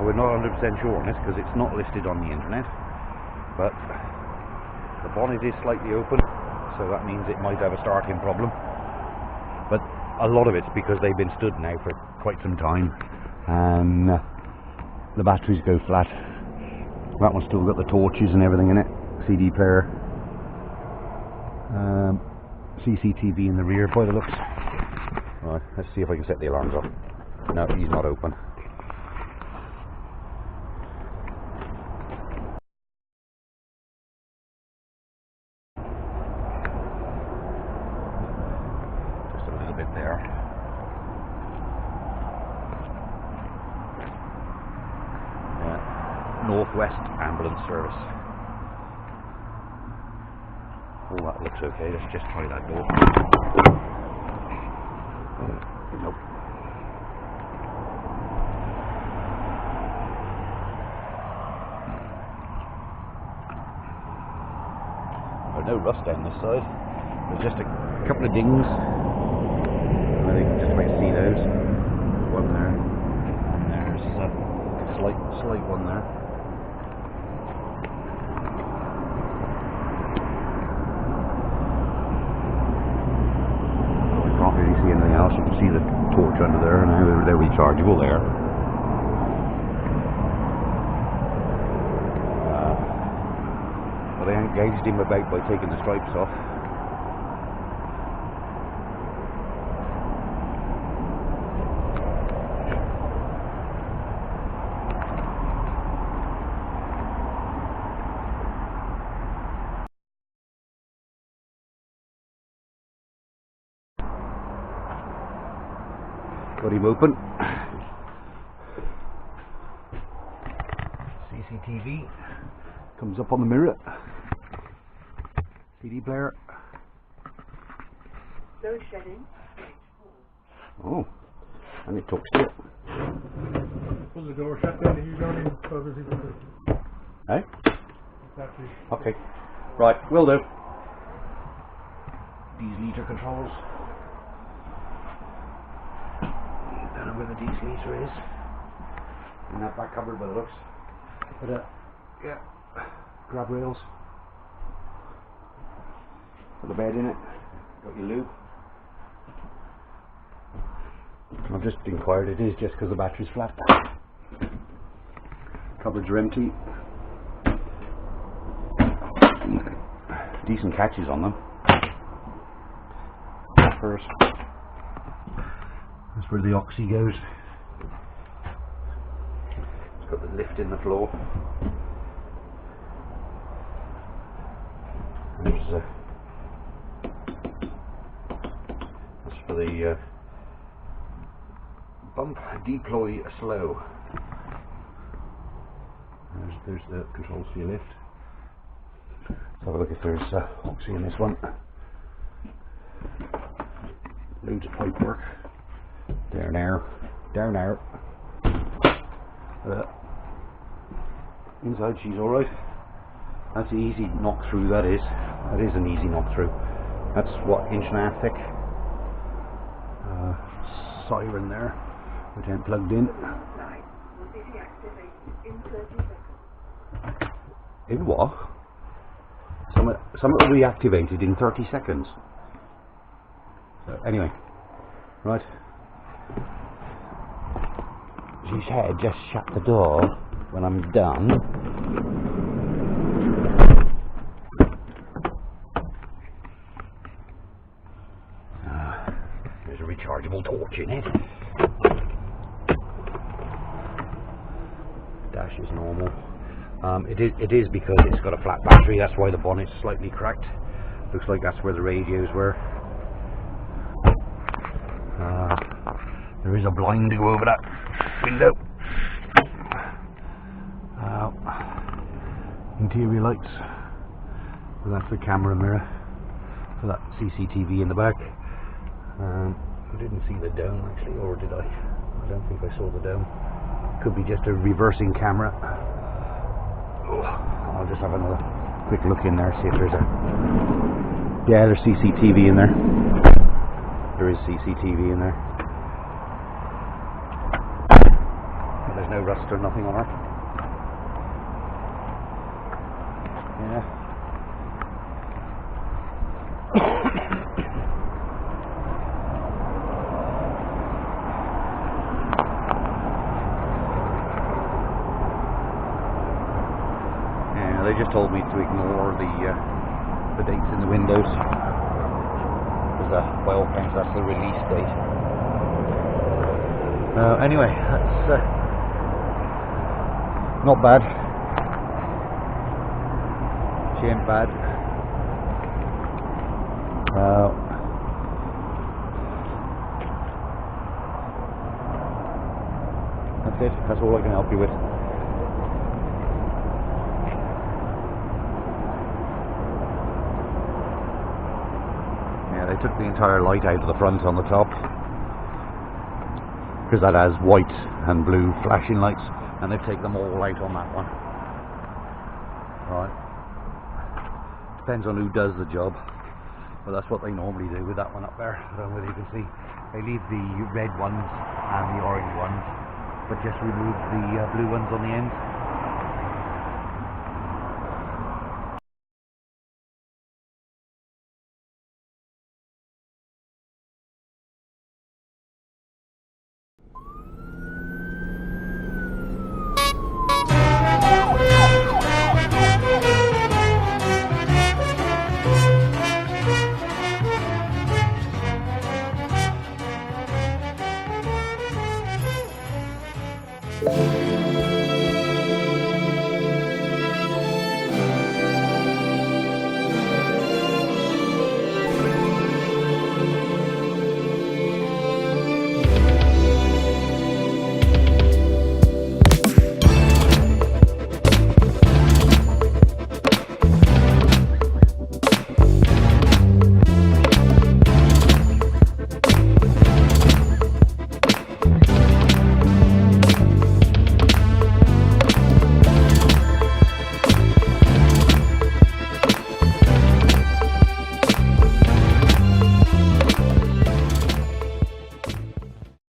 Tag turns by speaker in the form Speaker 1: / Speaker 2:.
Speaker 1: we're not 100% sure on this because it's not listed on the internet, but the bonnet is slightly open, so that means it might have a starting problem. But a lot of it's because they've been stood now for quite some time and the batteries go flat. That one's still got the torches and everything in it, CD player, CCTV in the rear by the looks. Right, let's see if I can set the alarms off. No, he's not open. Just a little bit there. Northwest Ambulance Service. Oh, that looks okay. Let's just try that door. Nope. There's no rust down this side. There's just a couple of dings. I think just about see those. There's one there. And there's a slight one there. See anything else? You can see the torch under there now. They're rechargeable there. But they engaged him about by taking the stripes off. Got him open. CCTV comes up on the mirror. CD player.
Speaker 2: Load shedding.
Speaker 1: Oh, and it talks to it.
Speaker 3: Pull the door shut then you don't even focus it.
Speaker 1: Eh?
Speaker 3: Exactly.
Speaker 1: Okay. Right, will do. These liter controls. Don't know where the diesel is in that back cupboard by the looks, but yeah, grab rails, put the bed in it, got your lube. I've just inquired, it is just because the battery's flat. Cupboards are empty. Decent catches on them. First. That's where the oxy goes. It's got the lift in the floor. There's that's for the bump deploy slow. There's the controls for your lift. Let's have a look if there's oxy in this one. Loads of pipe work. Down there. Inside she's alright. That's an easy knock through, that is. That is an easy knock through. That's what, inch and a half thick. Siren there, which ain't plugged in. In what? Some will be activated in 30 seconds. So anyway, right. She said just shut the door when I'm done. There's a rechargeable torch in it. Dash is normal. It is because it's got a flat battery, that's why the bonnet's slightly cracked. Looks like that's where the radios were. There is a blind to go over that window. Interior lights. So that's the camera mirror for that CCTV in the back. I didn't see the dome actually, or did I? I don't think I saw the dome. Could be just a reversing camera. I'll just have another quick look in there, see if there's a... Yeah, there's CCTV in there. There is CCTV in there. there's no rust or nothing on her. Yeah. Yeah, they just told me to ignore the dates in the windows, because by all accounts that's the release date. Anyway, that's not bad. She ain't bad. That's it. That's all I can help you with. Yeah, they took the entire light out of the front on the top, because that has white and blue flashing lights, and they've taken them all out on that one. Right. Depends on who does the job, but that's what they normally do with that one up there. I don't know whether you can see. They leave the red ones and the orange ones, but just remove the blue ones on the ends.